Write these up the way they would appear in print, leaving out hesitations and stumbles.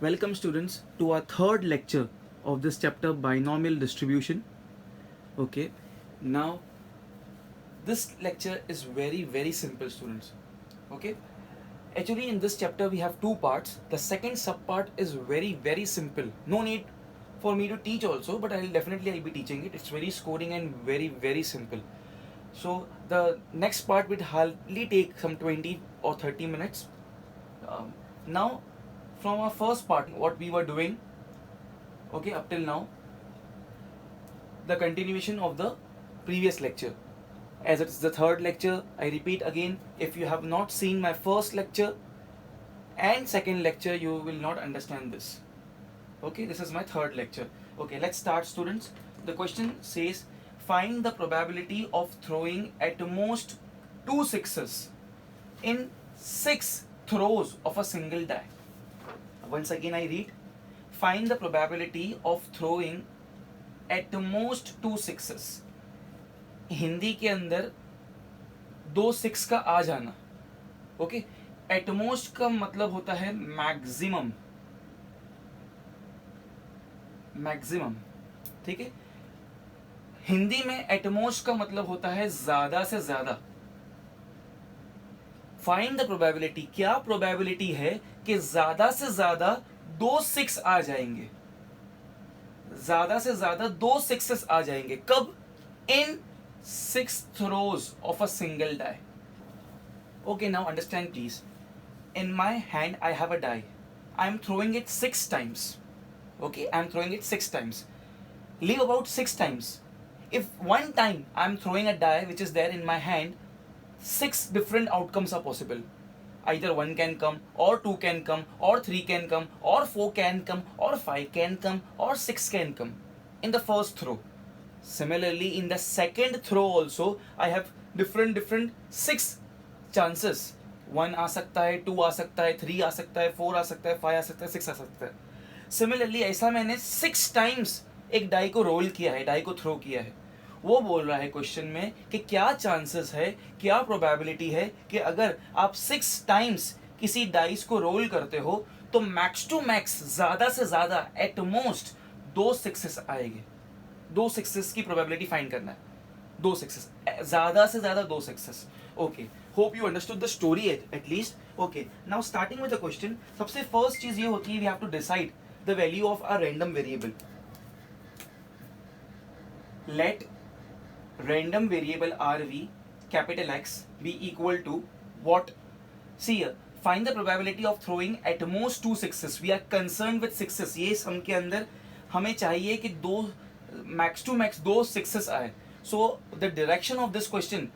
Welcome students to our third lecture of this chapter, binomial distribution. Okay, now this lecture is very simple, students. Okay, actually in this chapter we have two parts. The second subpart is very simple. No need for me to teach also, but I'll be teaching it. It's very scoring and very simple. So the next part would hardly take some 20 or 30 minutes. Now from our first part, what we were doing, okay, up till now, the continuation of the previous lecture. As it's the third lecture, I repeat again, if you have not seen my first lecture and second lecture, you will not understand this. Okay, this is my third lecture. Okay, let's start, students. The question says, find the probability of throwing at most 2 sixes in 6 throws of a single die. Once again I read, find the probability of throwing at most 2 sixes. Hindi के अंदर 2 6 का आ जाना. Okay, at most का मतलब होता है maximum. ठीक है, हिंदी में एटमोस्ट का मतलब होता है ज्यादा से ज्यादा. फाइंड द प्रोबेबिलिटी, क्या प्रोबेबिलिटी है कि ज्यादा से ज्यादा 2 6 आ जाएंगे. ज्यादा से ज्यादा 2 6 आ जाएंगे. कब? इन 6 throws of a single die. Okay, now understand please. In my hand I have a die. I am throwing it 6 times. Okay, I am throwing it 6 times. Leave about 6 times. If one time I am throwing a die which is there in my hand, 6 different outcomes are possible. Either 1 can come, or 2 can come, or 3 can come, or 4 can come, or 5 can come, or 6 can come in the first throw. Similarly, in the second throw also, I have different 6 chances. 1 आ सकता है, 2 आ सकता है, 3 आ सकता है, 4 आ सकता है, 5 आ सकता है, 6 आ सकता है. Similarly, ऐसा मैंने 6 times एक डाई को रोल किया है, डाई को थ्रो किया है. वो बोल रहा है क्वेश्चन में कि क्या चांसेस है, क्या प्रोबेबिलिटी है कि अगर आप 6 टाइम्स किसी डाइस को रोल करते हो तो मैक्स टू मैक्स, ज्यादा से ज्यादा, एट मोस्ट 2 6 आएंगे. 2 6 की प्रोबेबिलिटी फाइंड करना है. 2 6, ज्यादा से ज्यादा 2 6. Okay, hope you understood the story at least. Okay, now starting with the question, सबसे फर्स्ट चीज ये होती है, we have to decide the value of a random variable. Let random variable rv capital X be equal to what? See here, find the probability of throwing at most 2 sixes. We are concerned with sixes. ये सम के अंदर हमें चाहिए कि max to max 2 sixes आए. So the direction of this question,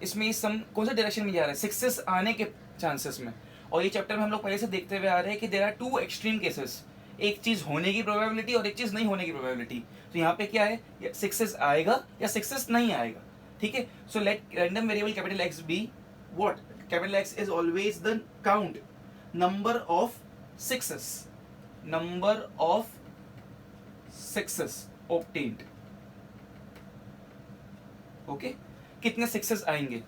इसमें सम कौन सा डायरेक्शन में जा रहा है? सिक्सेस आने के चांसेस में. और ये चैप्टर में हम लोग पहले से देखते हुए आ रहे हैं कि देयर आर 2 एक्सट्रीम केसेस. एक चीज होने की प्रोबेबिलिटी और एक चीज नहीं होने की प्रोबेबिलिटी. तो यहाँ पे क्या है, 6 आएगा या 6 नहीं आएगा. ठीक है, so let random variable capital x be what? Capital x is always the count, number of 6s, number of 6s obtained. Okay, कितने 6s आएंगे?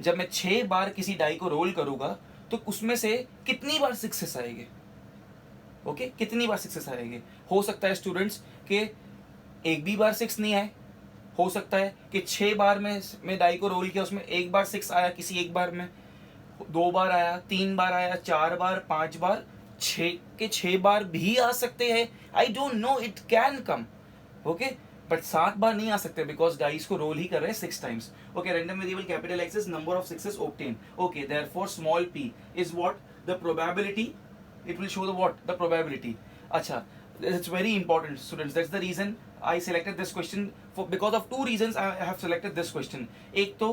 जब मैं 6 बार किसी डाई को रोल करूंगा तो उसमें से कितनी बार 6s आएंगे? ओके, कितनी बार 6s आएंगे? हो सकता है स्टूडेंट्स कि एक भी बार 6 नहीं आए. हो सकता है कि 6 बार में डाई को रोल किया, उसमें एक बार 6 आया, किसी एक बार में 2 बार आया, 3 बार आया, 4 बार, 5 बार, 6 के 6 बार भी आ सकते हैं. I don't know, it can come. Okay, but 7 बार नहीं आ सकते बिकॉज डाइस को रोल ही कर रहे हैं 6 times. Okay, random variable capital x is number of 6s obtained. Okay, therefore small p is what? The probability. It will show the what? The probability. अच्छा, it's very important, students. That's the reason I selected this question. Because of 2 reasons I have selected this question. एक तो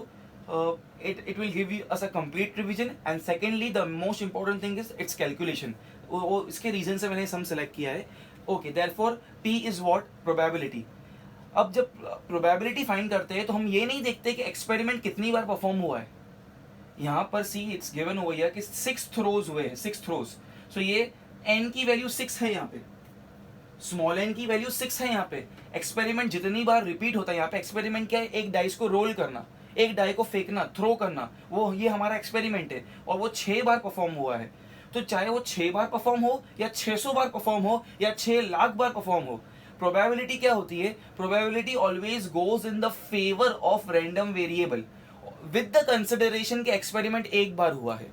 it will give you us a complete revision, and secondly the most important thing is its calculation. वो इसके reason से मैंने sum select किया है. Okay, therefore P is what? Probability. अब जब probability find करते हैं तो हम ये नहीं देखते कि experiment कितनी बार perform हुआ है. यहाँ पर see it's given over here कि 6 throws हुए हैं, 6 throws. So ये n की वैल्यू 6 है, यहाँ पे स्मॉल n की वैल्यू 6 है. यहाँ पे एक्सपेरिमेंट जितनी बार रिपीट होता है, यहाँ पे एक्सपेरिमेंट क्या है? एक डाइस को रोल करना, एक डाई को फेंकना, थ्रो करना, वो ये हमारा एक्सपेरिमेंट है और वो 6 बार परफॉर्म हुआ है. तो चाहे वो 6 बार परफॉर्म हो या 600 बार परफॉर्म हो या 6 लाख बार परफॉर्म हो, प्रोबेबिलिटी क्या होती है? Probability always goes in the favour of random variable with the consideration के एक्सपेरिमेंट एक बार हुआ है।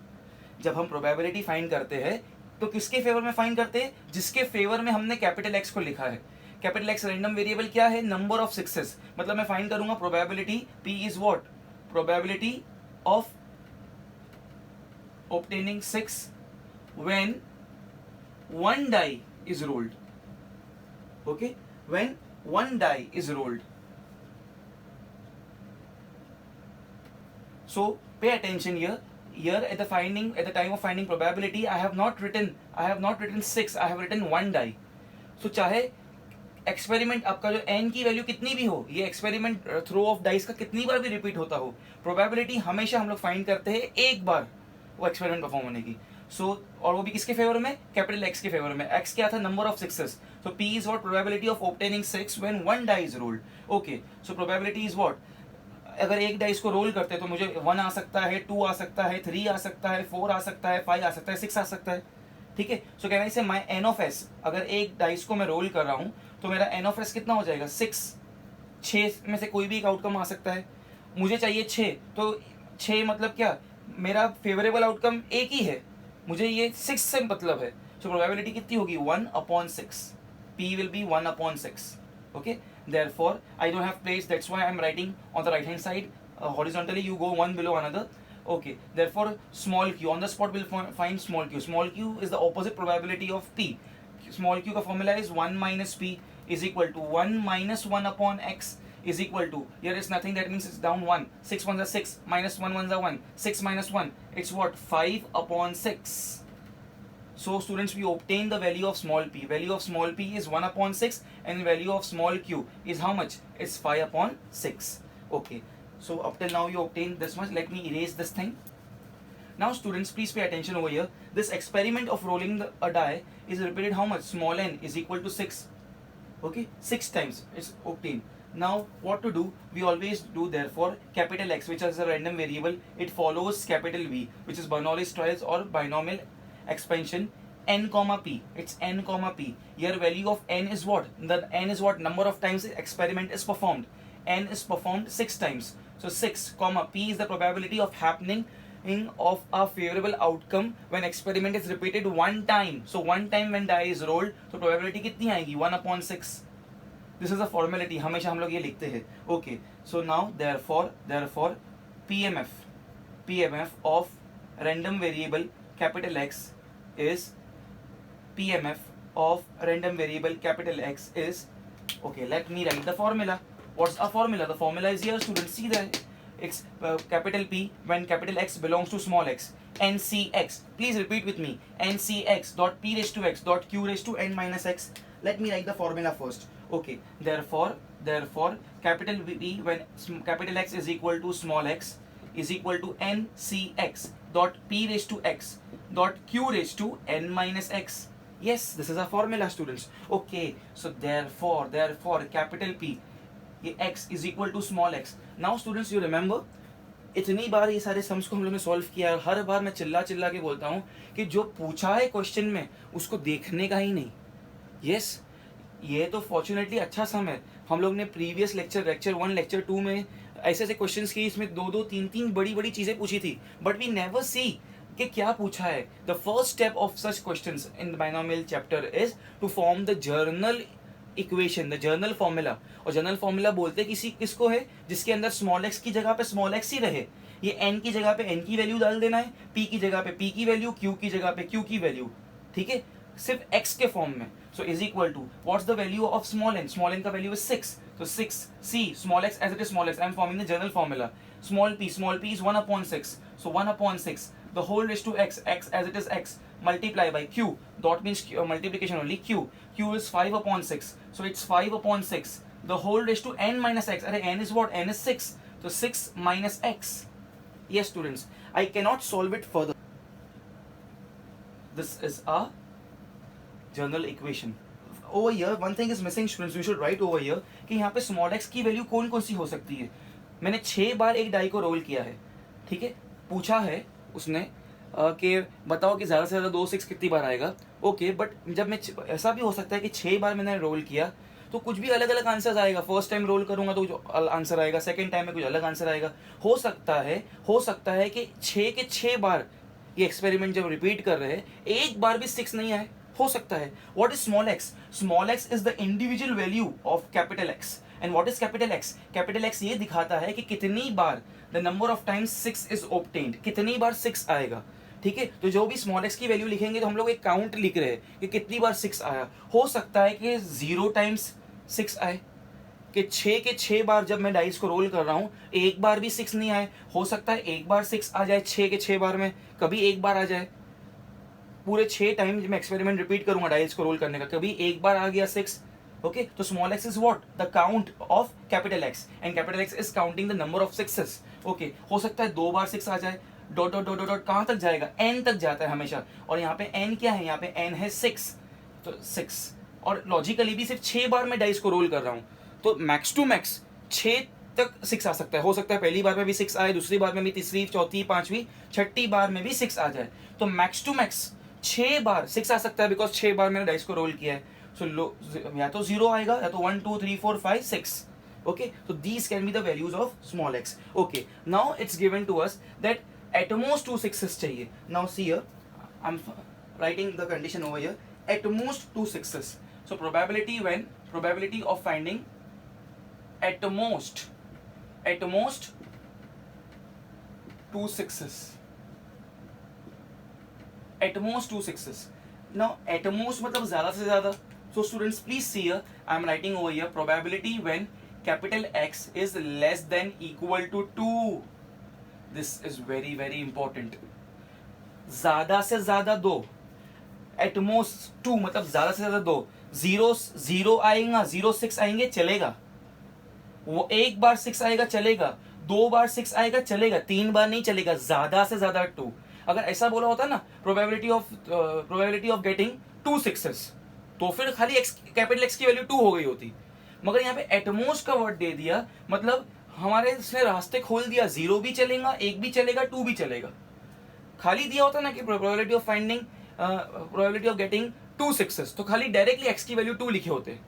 जब हम प्रोबेबिलिटी फाइंड करते हैं तो किसके फेवर में फाइंड करते हैं? जिसके फेवर में हमने कैपिटल एक्स को लिखा है। कैपिटल एक्स रैंडम वेरिएबल क्या है? Number of success. मतलब मैं फाइंड करूंगा probability P is what? Probability of obtaining 6 when one die is rolled. Okay, when one die is rolled. So pay attention here. Here at the time of finding probability, I have not written 6, I have written one die. So चाहे experiment आपका जो n की value कितनी भी हो, ये experiment throw of dice का कितनी बार भी रिपीट होता हो, प्रोबेबिलिटी हमेशा हम लोग फाइंड करते हैं एक बार वो एक्सपेरिमेंट परफॉर्म होने की। और वो भी किसके फेवर में? कैपिटल एक्स के फेवर में। एक्स क्या था? Number of success. So P is what? Probability of obtaining 6 when one die is rolled. Okay, so probability is what? अगर एक डाइस को रोल करते हैं तो मुझे 1 आ सकता है, 2 आ सकता है, 3 आ सकता है, 4 आ सकता है, 5 आ सकता है, 6 आ सकता है। ठीक है, सो कहना इसे माई एन ऑफ एस, अगर एक डाइस को मैं रोल कर रहा हूं तो मेरा एन ऑफ एस कितना हो जाएगा? 6। 6 में से कोई भी एक आउटकम आ सकता है। मुझे चाहिए 6, तो 6 मतलब क्या? मेरा फेवरेबल आउटकम एक ही है, मुझे ये 6 से मतलब है। सो प्रोबेबिलिटी कितनी होगी? 1/6। P will be 1/6. Okay, therefore I don't have place, that's why I'm writing on the right hand side horizontally, you go one below another. Okay, therefore small q, on the spot we'll find small q. Small q is the opposite probability of p. Small q का formula is 1 minus p is equal to 1 minus 1/x is equal to, here is nothing, that means it's down 1. 6 ones are 6, minus 1 ones are 1. 6 minus 1, it's what? 5/6. So students, we obtain the value of small p. Value of small p is 1/6 and value of small q is how much? It's 5/6. Okay, so up till now you obtain this much. Let me erase this thing. Now students, please pay attention over here. This experiment of rolling a die is repeated how much? Small n is equal to 6. Okay, 6 times it's obtained. Now what to do? We always do therefore capital X, which is a random variable, it follows capital V, which is Bernoulli's trials or binomial expansion, n comma p. It's n comma p. Here value of n is what? The n is what? Number of times the experiment is performed. N is performed 6 times. So 6 comma p is the probability of happening of a favorable outcome when experiment is repeated one time. So one time when die is rolled, so probability कितनी आएगी? 1/6. This is a formality, हमेशा हम लोग ये लिखते हैं. Okay, so now therefore PMF of random variable capital X is PMF of random variable capital X is, okay, let me write the formula. What's a formula? The formula is here, students. See that it's capital P when capital X belongs to small x. NCX. Please repeat with me. NCX dot P raised to X dot Q raised to N minus X. Let me write the formula first. Okay. Therefore, capital V when capital X is equal to small x is equal to NCX dot P raised to X dot Q raised to N minus X. Yes, this is a formula, students. Okay. So therefore capital P x is equal to small x. Now students, you remember, इतनी बार ये सारे sums को हम लोग ने solve किया है, हर बार मैं चिल्ला के बोलता हूँ कि जो पूछा है क्वेश्चन में उसको देखने का ही नहीं. यस, ये तो फॉर्चुनेटली अच्छा सम है. हम लोग ने प्रीवियस लेक्चर 1 लेक्चर 2 में ऐसे क्वेश्चंस की, इसमें 2 3 बड़ी चीजें पूछी थी, बट वी नेवर सी कि क्या पूछा है. The first step of such questions in the binomial chapter is to form the general equation, the general formula. और जर्नल फॉर्मूला बोलते किसको है? जिसके अंदर स्मॉल एक्स की जगह पे स्मॉल एक्स ही रहे. ये एन की जगह पे एन की वैल्यू डाल देना है, पी की जगह पे पी की वैल्यू, क्यू की जगह पे क्यू की वैल्यू. ठीक है, सिर्फ एक्स के फॉर्म में. So is equal to what's the value of small n? Small n का वैल्यू इज 6. तो 6 C small x as it is small x. I am forming the general formula. Small p is 1/6. So 1/6 the whole raised to x as it is x multiply by q. Dot means multiplication only. Q is 5/6. So it's 5/6 the whole raised to n minus x. Arey n is what? N is 6. So 6 minus x. Yes students, I cannot solve it further. This is a general equation. Over here one thing is missing students. You should write over here कि यहाँ पे small x की value कौन कौन सी हो सकती है. मैंने 6 बार एक डाई को रोल किया है. ठीक है, पूछा है उसने कि बताओ कि ज़्यादा से ज़्यादा 2 6 कितनी बार आएगा। ओके, बट जब मैं ऐसा भी हो सकता है कि 6 बार मैंने रोल किया तो कुछ भी अलग अलग आंसर्स आएगा। फर्स्ट टाइम रोल करूंगा तो कुछ आंसर आएगा, सेकंड टाइम में कुछ अलग आंसर आएगा। हो सकता है कि 6 के 6 बार ये एक्सपेरिमेंट जब रिपीट कर रहे हैं एक बार भी 6 नहीं आए, हो सकता है। What is small x? Small x is the individual value of capital x. And what is capital x? Capital x ये दिखाता है कि कितनी बार the number of times 6 is obtained, कितनी बार 6 आएगा। ठीक है, तो जो भी स्मॉल एक्स की वैल्यू लिखेंगे तो हम लोग एक काउंट लिख रहे हैं कि कितनी बार 6 आया। हो सकता है कि 0 टाइम्स 6 आए, कि 6 के 6 बार जब मैं डाइस को रोल कर रहा हूं एक बार भी 6 नहीं आए। हो सकता है एक बार 6 आ जाए 6 के 6 बार में, कभी एक बार आ जाए। पूरे 6 टाइम जब मैं एक्सपेरिमेंट रिपीट करूंगा डाइस को रोल करने का, कभी एक बार आ गया 6। ओके, तो small x is what? The count of capital x, and capital x is counting the number of sixes. Okay, हो सकता है 2 बार 6 आ जाए। डॉट डॉट डॉट डॉट कहां तक जाएगा? n तक जाता है हमेशा। और यहाँ पे n क्या है? यहाँ पे n है 6, तो 6। और लॉजिकली भी सिर्फ 6 बार मैं डाइस को रोल कर रहा हूँ, तो मैक्स टू मैक्स 6 तक 6 आ सकता है। हो सकता है पहली बार में भी 6 आए, दूसरी बार में भी, तीसरी, चौथी, पांचवी, छठी बार में भी 6 आ जाए। तो मैक्स टू मैक्स 6 बार 6 आ सकता है, बिकॉज 6 बार मैंने डाइस को रोल किया है। सो या तो 0 आएगा या तो 1 2 3 4 5 6। Okay, so these can be the values of small x. Okay, now it's given to us that at most 2 6s चाहिए. Now see here, I'm writing the condition over here. At most 2 6s. So probability of finding at most 2 6s. At most 2 6s. Now at most मतलब ज़्यादा से ज़्यादा. So students please see here, I'm writing over here probability when capital X is less than equal to 2. This is very very important. ज्यादा से ज्यादा 2, at most 2 मतलब ज्यादा से ज्यादा 2। 0 आएगा, 0 6 आएंगे चलेगा, वो एक बार 6 आएगा चलेगा, 2 बार 6 आएगा चलेगा, 3 बार नहीं चलेगा, ज्यादा से ज्यादा 2। अगर ऐसा बोला होता ना प्रोबेबिलिटी ऑफ गेटिंग 2 6s, तो फिर खाली एक्स कैपिटल एक्स की वैल्यू 2 हो गई होती। मगर यहाँ पे एटमोस्ट का वर्ड दे दिया, मतलब हमारे इसने रास्ते खोल दिया। 0 भी चलेगा, 1 भी चलेगा, 2 भी चलेगा। खाली दिया होता ना कि probability of finding probability of getting 2 6s, तो खाली डायरेक्टली एक्स की वैल्यू 2 लिखे होते।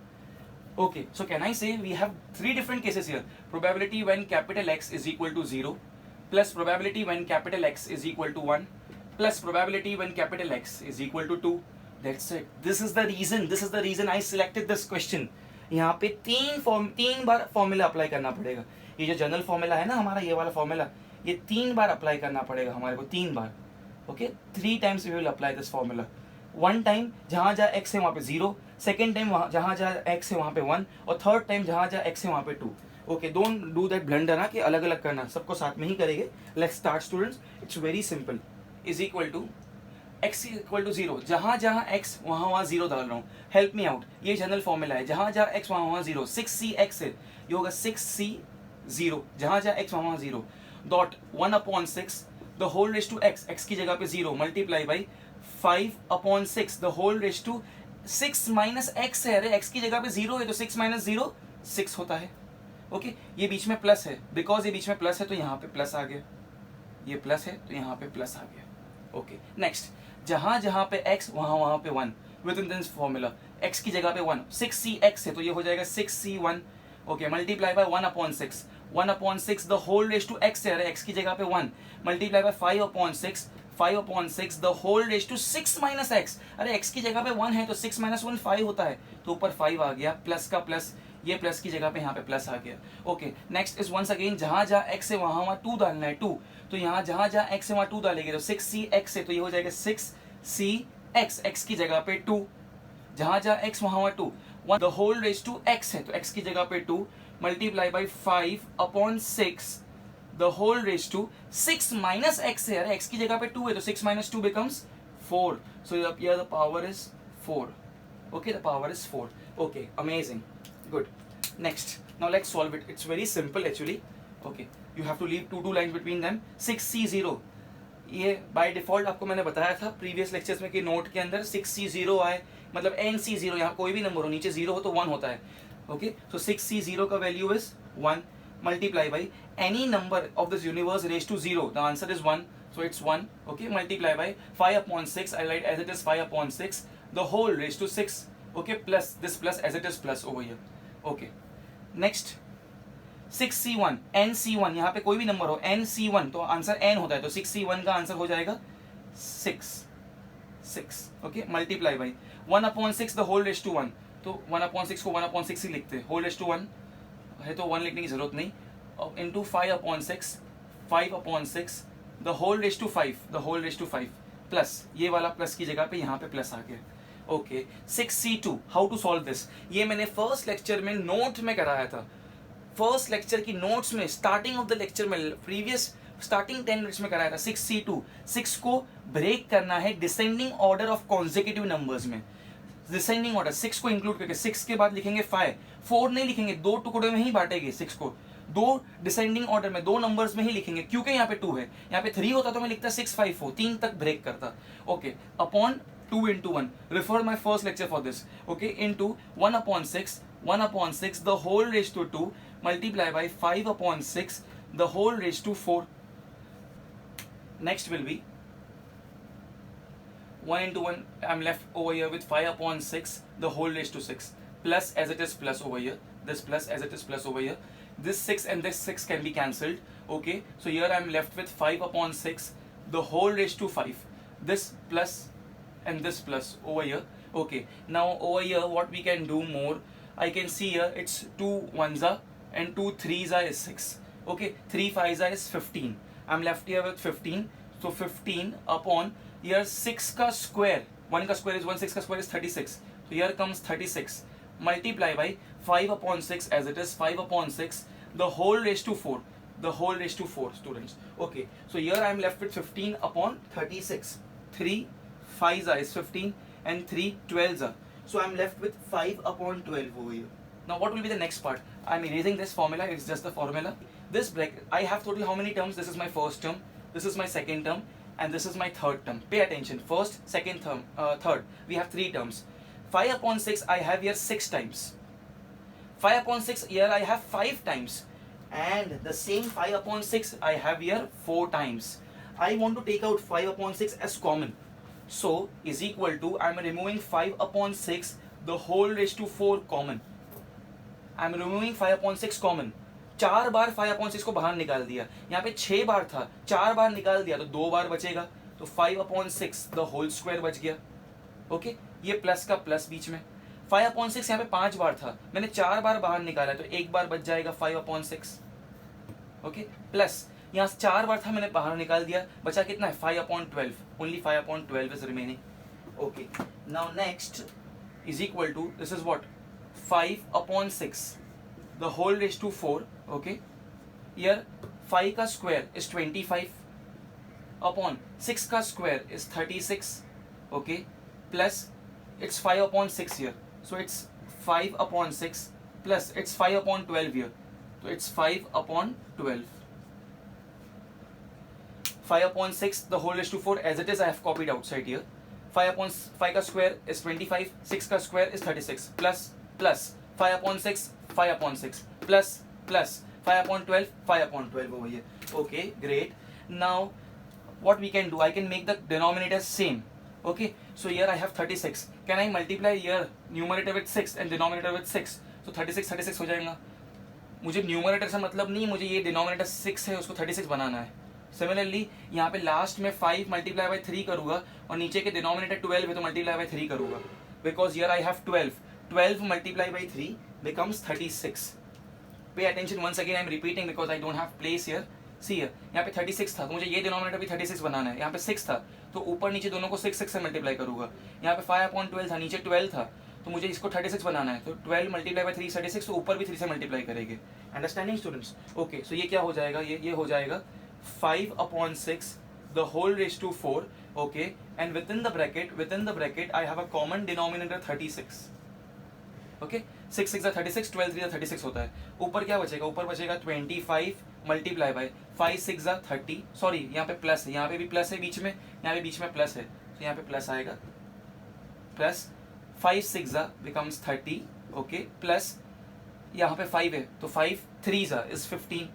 Okay, so can I say we have 3 different cases here? Probability when capital X is equal to 0, plus probability when capital X is equal to 1, plus probability when capital X is equal to 2. That's it. This is the reason I selected this question. यहाँ पे 3 बार formula apply करना पड़ेगा। ये जो general formula है ना हमारा, ये वाला फॉर्मूला, ये 3 बार अप्लाई करना पड़ेगा हमारे को, 3 बार। Okay, 3 times we will apply this formula. 1 time जहाँ जहाँ x है वहाँ पे 0, सेकेंड टाइम जहाँ जहाँ x है वहाँ पे 1, और थर्ड टाइम जहाँ जहाँ x है वहाँ पे 2। Okay, don't do that blunder ना कि अलग अलग करना, सबको साथ में ही करेंगे। Let's start students, it's very simple. Is equal to x equal to 0, जहाँ जहाँ x वहाँ वहाँ 0 डाल रहा हूँ। हेल्प मी आउट, ये जनरल फॉर्मूला है, जहाँ जहाँ x वहाँ वहाँ 0। 6c x है, ये होगा 6c 0, जहाँ जहाँ x वहाँ वहाँ 0, dot 1/6 the whole raise to x की जगह पे 0 multiply by 5/6 the whole raise to 6 minus x है। अरे x की जगह पे 0 है तो 6 माइनस 0 6 होता है। ओके, ये बीच में प्लस है, बिकॉज ये बीच में प्लस है तो यहाँ पे प्लस आ गया, ये प्लस है तो यहाँ पे प्लस आ गया। ओके, नेक्स्ट, जहाँ जहाँ पे x वहाँ वहाँ पे 1 with in this formula. x की जगह पे 1, 6c x है तो ये हो जाएगा 6c1। Okay, multiply by 1/6, 1/6 the whole raise to x है, अरे x की जगह पे 1 multiply by 5/6, 5/6 the whole raise to 6 minus x, अरे x की जगह पे 1 है तो 6 माइनस 1 5 होता है, तो ऊपर 5 आ गया, प्लस का प्लस, ये प्लस की जगह पे यहाँ पे प्लस आ गया। Okay, next is once again, जहाँ जहाँ x है वहाँ वहाँ 2 डालना है, 2, तो यहाँ जहाँ जहाँ x है वहाँ 2 डालेंगे, तो 6c x है तो ये हो जाएगा 6c x, x की जगह पे 2, जहाँ जहाँ x वहाँ वहाँ 2, 1 the whole raise to x है तो x की जगह पे 2 multiply by 5/6 the whole raise to 6 minus x है, अरे x की जगह पे 2 है तो 6 minus 2 becomes 4, so here the power is 4. Okay, the power is 4. Okay, amazing, good. Next, now let's solve it. It's very simple actually. Okay, you have to leave two lines between them. 6c0, ये by default आपको मैंने बताया था previous lectures में कि note के अंदर 6c0 आए मतलब nc0, यहाँ कोई भी नंबर हो, नीचे 0 हो तो 1 होता है। ओके, सो 6c0 का value is 1 multiply by any number of this universe raise to 0, the answer is 1, so it's 1, okay, multiply by 5 upon 6, I write as it is 5 upon 6 the whole raised to 6, okay, plus this plus as it is plus over here, okay. Next 6c1 nc1, यहाँ पे कोई भी number हो nc1 तो answer n होता है, तो 6c1 का आंसर हो जाएगा 6, okay, multiply by 1 upon 6 the whole raise to 1, तो 1 अपॉन 6 को 1 अपॉन 6 ही लिखते हैं, होल रेज टू 1 है तो 1 लिखने की जरूरत नहीं, into 5 upon 6, 5 upon 6 the whole raise to 5, the whole raise to 5 plus ये वाला प्लस की जगह पे यहाँ पे प्लस आ गया, okay. 6c2 how to solve this, ये मैंने फर्स्ट लेक्चर में नोट में कराया था, फर्स्ट लेक्चर की नोट्स में स्टार्टिंग ऑफ द लेक्चर में प्रीवियस स्टार्टिंग 10 मिनट्स में कराया था। 6c2 6 को ब्रेक करना है descending order of consecutive numbers में, डिसेंडिंग ऑर्डर 6 को इंक्लूड करके 6 के बाद लिखेंगे 5, 4 नहीं लिखेंगे, दो टुकड़े में ही बांटेंगे 6 को, दो डिसेंडिंग ऑर्डर में दो नंबर्स में ही लिखेंगे, क्योंकि यहाँ पे 2 है, यहाँ पे 3 होता तो मैं लिखता 6 5 4, 3 तक ब्रेक करता, okay, upon 2 into 1, refer my first lecture for this, okay, into 1 upon 6 the whole raised to 2 multiply by 5 upon 6 the whole raised to 4. Next will be 1 into 1, I'm left over here with 5 upon 6 the whole raised to 6 plus as it is plus over here, this plus as it is plus over here, this 6 and this 6 can be cancelled, okay, so here I'm left with 5 upon 6 the whole raised to 5, this plus and this plus over here, okay. Now over here what we can do more, I can see here it's 2 1s are and 2 3s are is 6, okay, 3 5s are is 15, I'm left here with 15, so 15 upon here 6 का square, 1 का square is 1, 6 का square is 36, so here comes 36 multiply by 5 upon 6 as it is 5 upon 6 the whole raised to 4, the whole raised to 4 students, okay. So here I am left with 15 upon 36, 3 5s are is 15 and 3 12s are, so I am left with 5 upon 12 over here. Now what will be the next part, I am erasing this formula, it's just the formula, this bracket, I have total how many terms, this is my first term, this is my second term and this is my third term, pay attention, first second term, third, we have 3 terms, 5 upon 6 I have here 6 times, 5 upon 6 here I have 5 times, and the same 5 upon 6 I have here 4 times. I want to take out 5 upon 6 as common, so is equal to, I am removing 5 upon 6 the whole raised to 4 common, I am removing 5 upon 6 common, 4 bar 5 upon 6 को बाहर निकाल दिया, यहाँ पे 6 बार था, 4 बार निकाल दिया तो 2 बार बचेगा, तो 5 upon 6 the whole square बच गया, ओके, ये प्लस का प्लस बीच में, 5 upon 6 यहाँ पे 5 बार था, मैंने 4 बार बाहर निकाला तो 1 बार बच जाएगा 5 upon 6, ओके, प्लस यहाँ 4 बार था मैंने बाहर निकाल दिया, बचा कितना है 5 upon 12, only 5 upon 12 is remaining, okay. Now next is equal to, this is what, 5 upon 6 the whole raised to 4, okay, here 5 का square is 25 upon 6 का square is 36, okay, plus it's 5 upon 6 here, so it's 5 upon 6 plus it's 5 upon 12 here, so it's 5 upon 12, 5 upon 6 the whole raised to 4 as it is I have copied outside here, 5 upon 5 का square is 25, 6 का square is 36 plus 5 upon 6 5 upon 6 plus 5 upon 12 5 upon 12 over here, okay, great. Now what we can do, I can make the denominator same, okay, so here I have 36, can I multiply here numerator with 6 and denominator with 6, so 36 हो जाएगा, मुझे numerator से मतलब नहीं, मुझे ये denominator 6 है उसको 36 बनाना है। सिमिलरली यहाँ पे लास्ट में 5 मल्टीप्लाई बाय 3 करूँगा और नीचे के डिनोमिनेटर 12 है तो मल्टीप्लाई बाय 3 करूँगा, because here I have 12 multiply by 3 becomes 36. Pay attention once again, I am repeating because I don't have place here. See here, यहाँ पे 36 था तो मुझे ये डिनोमिनेटर भी 36 बनाना है, यहाँ पे 6 था तो ऊपर नीचे दोनों को 6 से मल्टीप्लाई करूँगा, यहाँ पे 5 upon 12 था, नीचे 12 था तो मुझे इसको 36 बनाना है, तो 12 मल्टीप्लाई बाय 3 36, तो ऊपर भी 3 से मल्टीप्लाई करेंगे। अंडरस्टैंडिंग स्टूडेंट्स, ओके, सो ये क्या हो जाएगा, ये हो जाएगा 5 upon 6 the whole raised to 4, okay, and within the bracket I have a common denominator 36, okay, 6 6 36, 12 3 36 होता है, ऊपर क्या बचेगा, ऊपर बचेगा 25 मल्टीप्लाई बाय 5 6 30, सॉरी यहाँ पे प्लस है, यहाँ पे भी प्लस है बीच में, यहाँ पे बीच में प्लस है तो यहाँ पे प्लस आएगा, प्लस 5 6 becomes 30, ओके, प्लस यहाँ पे 5 है तो 5 3 is 15,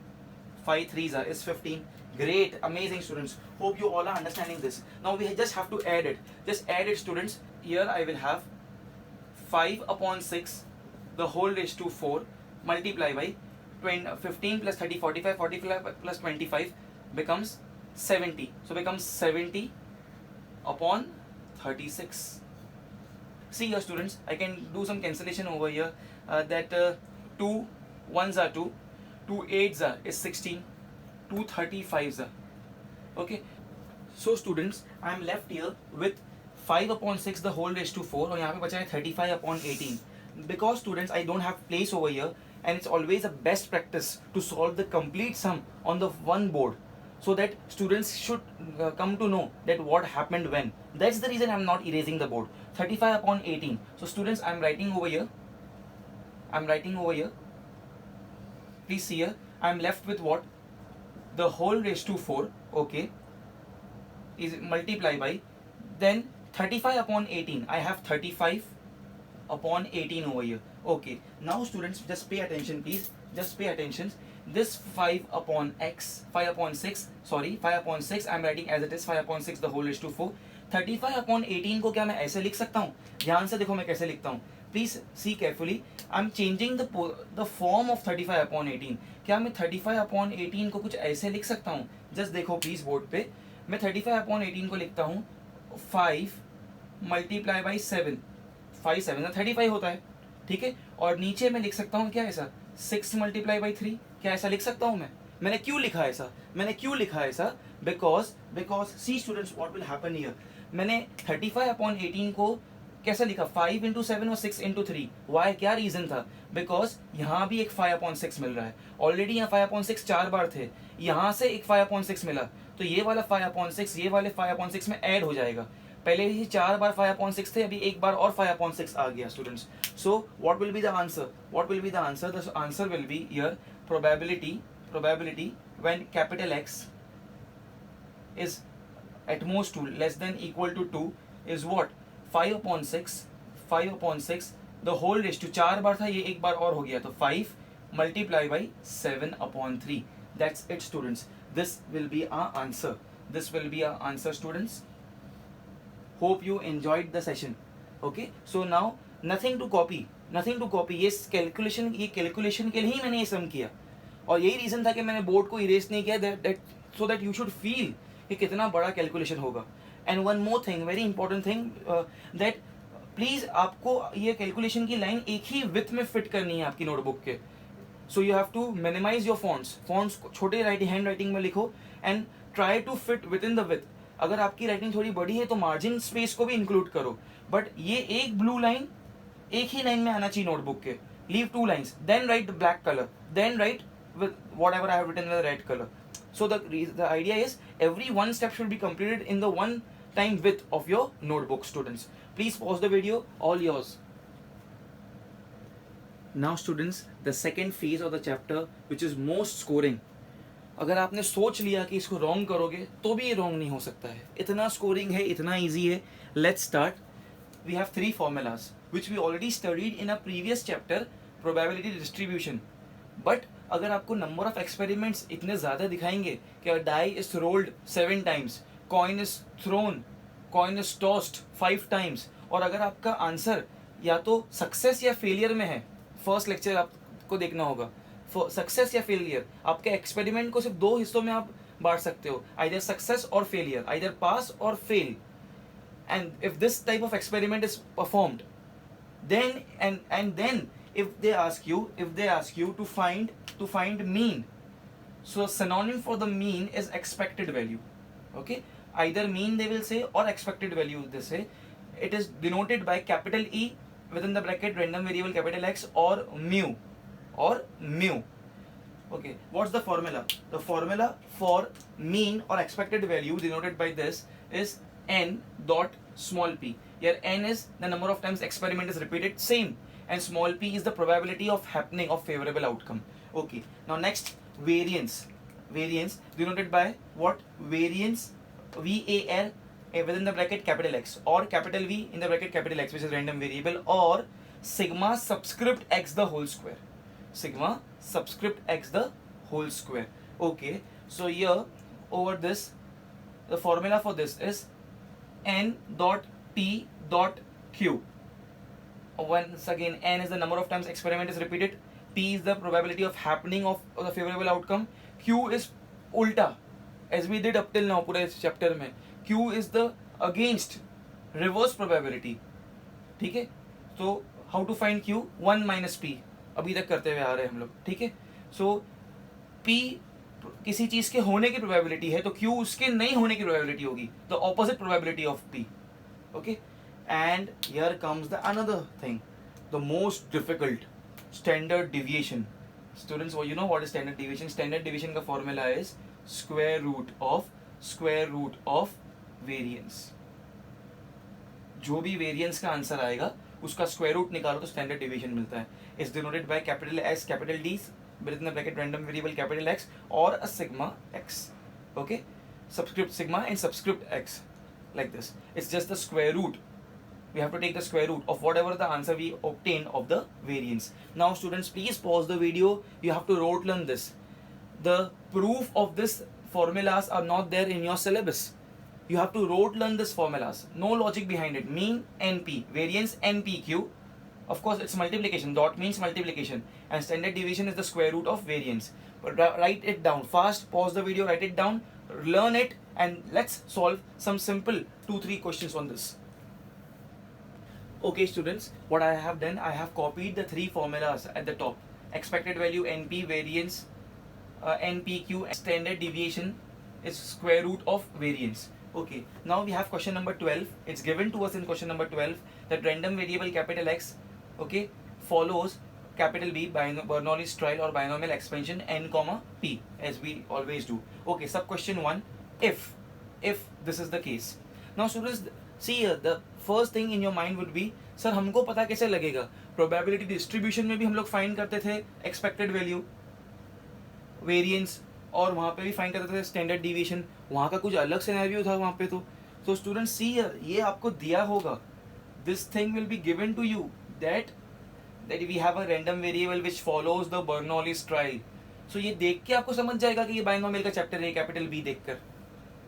5 threes is 15. Great, amazing students. Hope you all are understanding this. Now we just have to add it. Just add it, students. Here I will have 5 upon 6 the whole raised to 4 multiply by 15 plus 30 45, 45 plus 25 becomes 70. So becomes 70 upon 36. See here, students, I can do some cancellation over here. That 2 1s are 2, 2 8s are is 16, 2 35s are. Okay, so students, I am left here with 5 upon 6 the whole raised to 4 और यहाँ पे बचा है 35 upon 18. Because students, I don't have place over here, and it's always a best practice to solve the complete sum on the one board, so that students should come to know that what happened when. That's the reason I'm not erasing the board. 35 upon 18. So students, I'm writing over here. Please see here, I'm left with what? The whole raised to 4, okay, is multiply by, then 35 upon 18. I have 35 upon 18 over here. Okay, now students, just pay attention, please. Just pay attention. This 5 upon 6, I'm writing as it is 5 upon 6 the whole raised to 4. 35 upon 18 को क्या मैं ऐसे लिख सकता हूँ? ध्यान से देखो मैं कैसे लिखता हूँ. Please see carefully. I'm changing the form of 35 upon 18. क्या मैं 35 upon 18 को कुछ ऐसे लिख सकता हूँ? Just देखो प्लीज बोर्ड पे. मैं 35 upon 18 को लिखता हूँ 5 multiply by 7. 5 7 35 होता है, ठीक है. और नीचे मैं लिख सकता हूँ क्या ऐसा 6 multiply by 3. क्या ऐसा लिख सकता हूँ मैं? मैंने क्यों लिखा ऐसा? Because see students, what will happen here. मैंने 35 upon 18 को कैसे लिखा? 5 into 7 और 6 into 3. Why? क्या रीजन था? बिकॉज यहाँ भी एक 5 upon 6 मिल रहा है. ऑलरेडी यहाँ 5 upon 6 4 बार थे, यहाँ से एक 5 upon 6 मिला, तो ये वाला 5 upon 6 ये वाले 5 upon 6 में ऐड हो जाएगा. पहले ही 4 बार 5 upon 6 थे, अभी एक बार और 5 upon 6 आ गया students. So what will be the answer? The answer will be here probability when capital X is at most 2 less than equal to 2 is what? 5 upon 6 the whole raised to 4 बार था, ये एक बार और हो गया, तो 5 multiply by 7 upon 3. That's it students. This will be our answer students. Hope you enjoyed the session. Okay, so now nothing to copy. ये calculation के लिए ही मैंने ये सम किया, और यही रीजन था कि मैंने बोर्ड को इरेज नहीं किया, so that you should feel कि कितना बड़ा कैलकुलेशन होगा. And one more thing, very important thing, that please आपको ये कैलकुलेशन की लाइन एक ही विथ में फिट करनी है आपकी नोटबुक के. So you have to minimize your fonts छोटे हैंड राइटिंग में लिखो and try to fit within the width. अगर आपकी राइटिंग थोड़ी बड़ी है तो मार्जिन स्पेस को भी इंक्लूड करो, बट ये एक ब्लू लाइन एक ही लाइन में आना चाहिए नोटबुक के. Leave 2 lines, then write the black color, then write with whatever I have written with the red color. So the idea is every one step should be completed in the one time width of your notebook students. Please pause the video, all yours. Now students, the second phase of the chapter which is most scoring. अगर आपने सोच लिया कि इसको wrong करोगे तो भी ये रॉन्ग नहीं हो सकता है, इतना स्कोरिंग है, इतना ईजी है. Let's start. We have 3 formulas which we already studied in a previous chapter, probability distribution. But अगर आपको नंबर ऑफ एक्सपेरिमेंट्स इतने ज़्यादा दिखाएंगे कि die is rolled 7 times, coin is thrown, coin is tossed 5 times, और अगर आपका आंसर या तो सक्सेस या फेलियर में है, फर्स्ट लेक्चर आपको देखना होगा, सक्सेस या फेलियर, आपके एक्सपेरिमेंट को सिर्फ 2 हिस्सों में आप बांट सकते हो, आइदर सक्सेस और फेलियर, आइदर पास और fail. And if this type of experiment is performed, then and then if they ask you to find mean, so synonym for the mean is expected value. Okay, either mean they will say or expected value they say. It is denoted by capital E within the bracket random variable capital X or mu. Okay, what's the formula? The formula for mean or expected value denoted by this is n dot small p. Here n is the number of times experiment is repeated, same, and small p is the probability of happening of favorable outcome. Okay, now next, variance denoted by what? Variance VAR within the bracket capital X or capital V in the bracket capital X, which is random variable, or sigma subscript x the whole square. Okay, so here over this, the formula for this is n dot p dot q. Once again, n is the number of times experiment is repeated, p is the probability of happening of the favorable outcome, q is ulta, as we did up till now पूरे chapter में, q is the against reverse probability. ठीक है, तो how to find q, 1 minus p अभी तक करते हुए आ रहे हैं हम लोग. ठीक है, सो p किसी चीज के होने की प्रोबेबिलिटी है तो q उसके नहीं होने की प्रोबेबिलिटी होगी, the opposite probability of p. Okay, and here comes the another thing, the most difficult, standard deviation. Students, you know what is standard deviation? Standard deviation का formula is square root of variance. जो भी variance का answer आएगा उसका square root निकालो तो standard division मिलता है. Is denoted by capital S, capital D, within the bracket random variable capital X or a sigma X. Okay, subscript sigma and subscript X, like this. It's just the square root. We have to take the square root of whatever the answer we obtain of the variance. Now students, please pause the video. You have to rote learn this. The proof of this formulas are not there in your syllabus. You have to rote learn this formulas. No logic behind it. Mean NP, variance NPQ. Of course, it's multiplication. Dot means multiplication, and standard deviation is the square root of variance. But write it down fast. Pause the video. Write it down. Learn it, and let's solve some simple 2-3 questions on this. Okay, students, what I have done, I have copied the 3 formulas at the top. Expected value NP, variance NPQ, standard deviation is square root of variance. Okay, now we have question number 12. It's given to us in question number 12 that random variable capital X, okay, follows capital B, Bernoulli's trial or binomial expansion n comma p, as we always do. Okay, sub question 1, if this is the case. Now students, see here, the first thing in your mind would be, sir हमको पता कैसे लगेगा? Probability distribution में भी हम लोग find करते थे एक्सपेक्टेड वैल्यू, वेरिएंस, और वहाँ पे भी फाइंड करते थे स्टैंडर्ड डिविएशन. वहाँ का कुछ अलग सिनेरियो था वहाँ पे. तो स्टूडेंट्स सी हियर, ये आपको दिया होगा, this thing will be given to you that we have a random variable which follows the Bernoulli's trial. So ये देख के आपको समझ जाएगा कि ये बाइनोमियल का चैप्टर है, कैपिटल बी देखकर.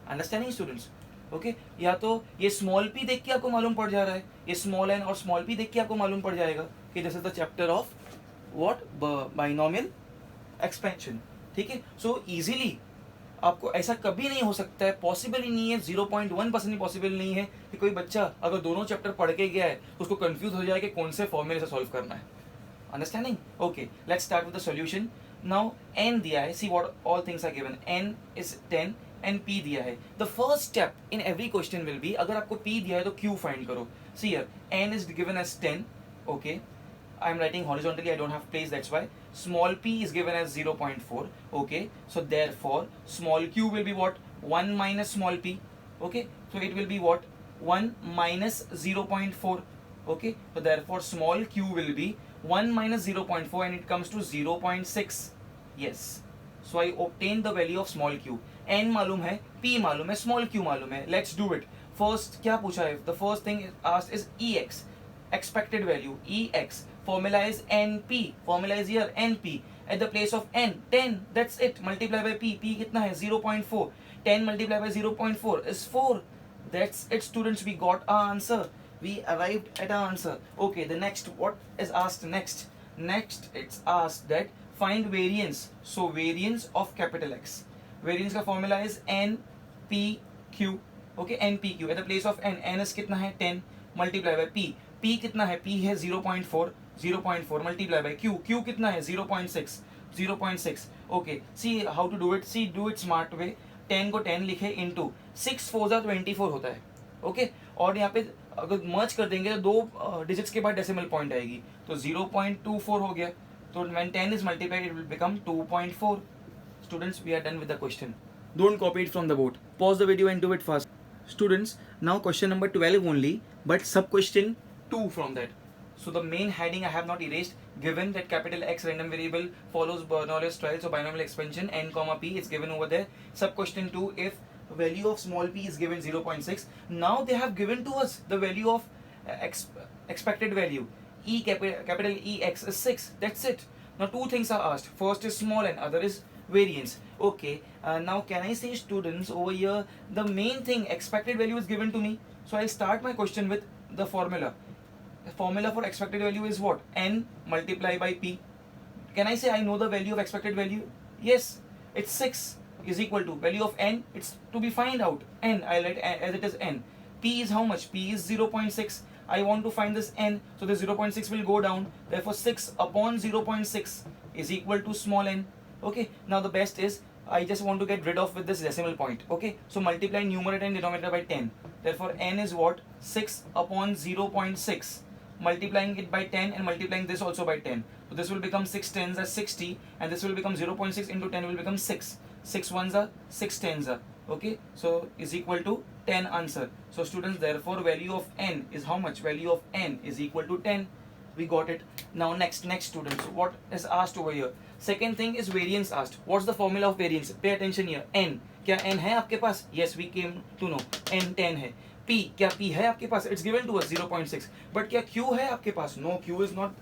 Understanding students? ओके, या तो ये स्मॉल पी देख के आपको मालूम पड़ जा रहा है, ये स्मॉल एन और स्मॉल पी देख के आपको मालूम पड़ जाएगा कि this is the chapter of what, binomial expansion. ठीक है, सो इजीली आपको ऐसा कभी नहीं हो सकता है, पॉसिबल ही नहीं है, 0.1% ही पॉसिबल नहीं है कि कोई बच्चा अगर दोनों चैप्टर पढ़ के गया है तो उसको कंफ्यूज हो जाए कि कौन से फॉर्मूले से सॉल्व करना है. Understanding? Okay, let's start with the solution. Now n दिया है, see what all things are given, n is 10 and p दिया है. The first step in every question will be, अगर आपको p दिया है तो q फाइंड करो. See here, n is given as 10. Okay, I am writing horizontally, I don't have place, that's why. Small p is given as 0.4. Okay, so therefore small q will be what? 1 minus small p. Okay, so it will be what? 1 minus 0.4. Okay, so therefore small q will be 1 minus 0.4 and it comes to 0.6. Yes, so I obtain the value of small q. n मालूम है, p मालूम है, small q मालूम है. Let's do it. First क्या पूछा है? The first thing asked is ex, expected value, ex. Formula is NP. Formula is here NP. At the place of n, 10. That's it. Multiply by p. p कितना है? 0.4. 10 multiplied by 0.4 is 4. That's it, students. We got our answer. We arrived at our answer. Okay. The next, what is asked next? Next, it's asked that find variance. So variance of capital X. Variance का formula is NPQ. Okay, NPQ. At the place of n is कितना है? 10. Multiply by p. p कितना है? p है 0.4. 0.4 multiply by q. q कितना है? 0.6. 0.6. Okay, see how to do it. See, do it smart way. 10 को 10 लिखे into 6 4 जा 24 होता है. Okay, और यहाँ पे अगर मर्ज कर देंगे तो 2 डिजिट्स के बाद डेसिमल पॉइंट आएगी, तो 0.24 हो गया. तो when 10 is multiplied it will become 2.4. Students, we are done with the question. Don't copy it from the board. Pause the video and do it fast. Students, now question number 12 only, but sub question 2 from that. So the main heading I have not erased. Given that capital X random variable follows Bernoulli's trial, so binomial expansion n comma p is given over there. Sub question 2, if value of small p is given 0.6. Now they have given to us the value of expected value. Capital E x is 6. That's it. Now two things are asked. First is small n, other is variance. Okay, now can I say, students, over here the main thing, expected value is given to me, so I'll start my question with the formula. The formula for expected value is what? N multiply by P. Can I say I know the value of expected value? Yes, it's 6 is equal to value of N. It's to be find out N. I write as it is N. P is how much? P is 0.6. I want to find this N, so the 0.6 will go down. Therefore 6 upon 0.6 is equal to small n. Okay, now the best is I just want to get rid of with this decimal point. Okay, so multiply numerator and denominator by 10. Therefore n is what? 6 upon 0.6, multiplying it by 10 and multiplying this also by 10. So this will become 6 tens are 60, and this will become 0.6 into 10 will become 6. 6 ones are 6 tens are. Okay, so is equal to 10 answer. So students, therefore value of n is how much? Value of n is equal to 10. We got it. Now next students, what is asked over here? Second thing is variance asked. What's the formula of variance? Pay attention here. N, क्या n है आपके पास? Yes, we came to know. n 10 है. P, क्या P है आपके पास? It's given to us 0.6. But क्या Q है आपके पास? No, Q is not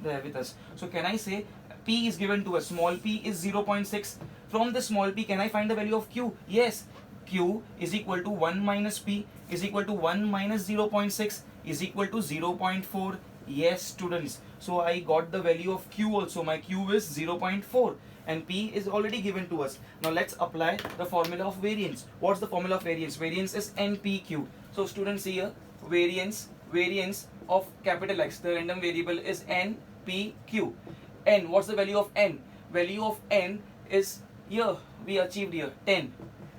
there with us. So can I say P is given to us? Small p is 0.6. From the small p, can I find the value of Q? Yes. Q is equal to 1 minus P is equal to 1 minus 0.6 is equal to 0.4. Yes, students. So I got the value of Q also. My Q is 0.4 and P is already given to us. Now let's apply the formula of variance. What's the formula of variance? Variance is NPQ. So students, here variance of capital X, the random variable, is NPQ. N, what's the value of N? Value of N is here, we achieved here 10.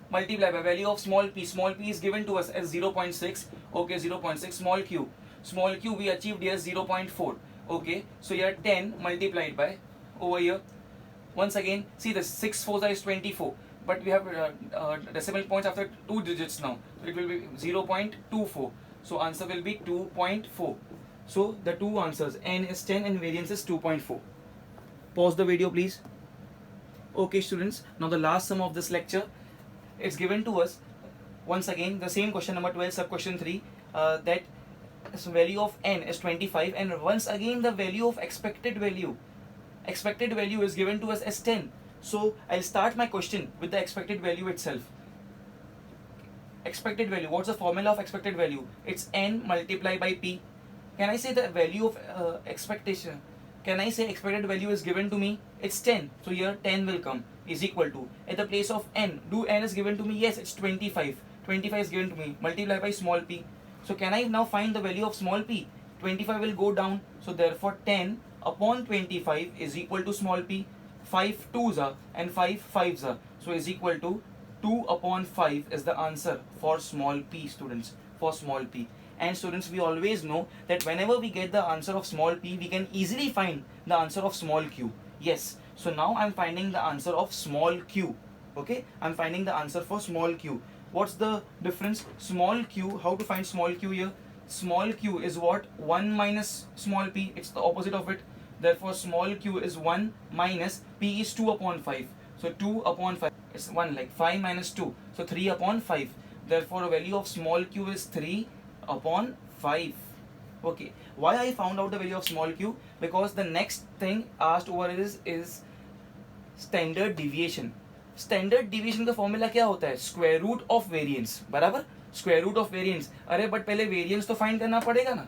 Multiply by value of small p. Small p is given to us as 0.6. Okay, 0.6. Small q we achieved here 0.4. Okay, so here 10 multiplied by over here. Once again, see the 6 4 is 24, but we have decimal points after 2 digits now. So it will be 0.24. So answer will be 2.4. So the two answers, n is 10 and variance is 2.4. Pause the video, please. Okay, students. Now the last sum of this lecture. It's given to us once again the same question number 12 sub question 3, that value of n is 25, and once again the value of expected value is given to us as 10. So I'll start my question with the expected value itself. Expected value, what's the formula of expected value? It's n multiplied by p. Can I say the value of expectation? Can I say expected value is given to me? It's 10. So here 10 will come is equal to, at the place of n, do n is given to me? Yes, it's 25. 25 is given to me. Multiply by small p. So can I now find the value of small p? 25 will go down. So therefore 10 upon 25 is equal to small p. 5 2s are and 5 5s are. So is equal to 2 upon 5 is the answer for small p, students. For small p. And students, we always know that whenever we get the answer of small p, we can easily find the answer of small q. Yes. So now I'm finding the answer of small q. Okay, I'm finding the answer for small q. What's the difference? Small q, how to find small q here? Small q is what? 1 minus small p. It's the opposite of it. Therefore small q is 1 minus p is 2 upon 5. So 2 upon 5 is 1, like 5 minus 2. So 3 upon 5. Therefore the value of small q is 3 upon 5. Okay, why I found out the value of small q? Because the next thing asked over is standard deviation. Standard deviation का formula क्या होता है? Square root of variance, बराबर, square root of variance. अरे but पहले variance तो find करना पड़ेगा ना.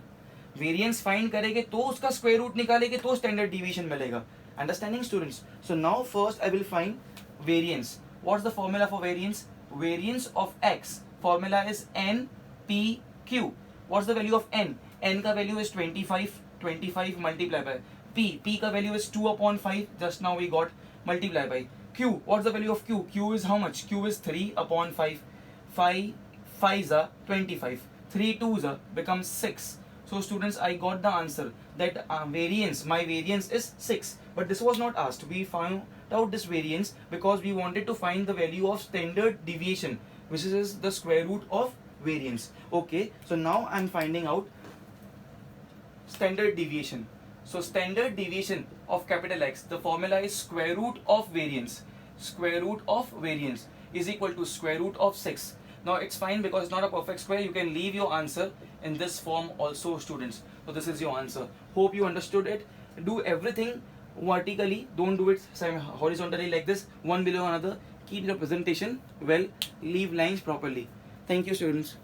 वेरिएंस फाइंड करेंगे तो उसका स्क्वायर रूट निकालेंगे तो स्टैंडर्ड डिविएशन मिलेगा. Understanding students? So now first I will find variance. What's the formula for variance? Variance of x formula is n p q. What's the value of n? N का value is 25 multiply by p का value is 2 upon 5. Just now we got. Multiply by q. What's the value of q? Q is how much? Q is 3 upon 5. 5 5s are 25. 3 2s are becomes 6. So students, I got the answer that variance, my variance is 6. But this was not asked. We found out this variance because we wanted to find the value of standard deviation, which is the square root of variance. Okay, so now I'm finding out standard deviation. So standard deviation of capital X, the formula is square root of variance. Square root of variance is equal to square root of 6. Now it's fine because it's not a perfect square. You can leave your answer in this form also, students. So this is your answer. Hope you understood it. Do everything vertically, don't do it horizontally like this, one below another. Keep your presentation well, leave lines properly. Thank you, students.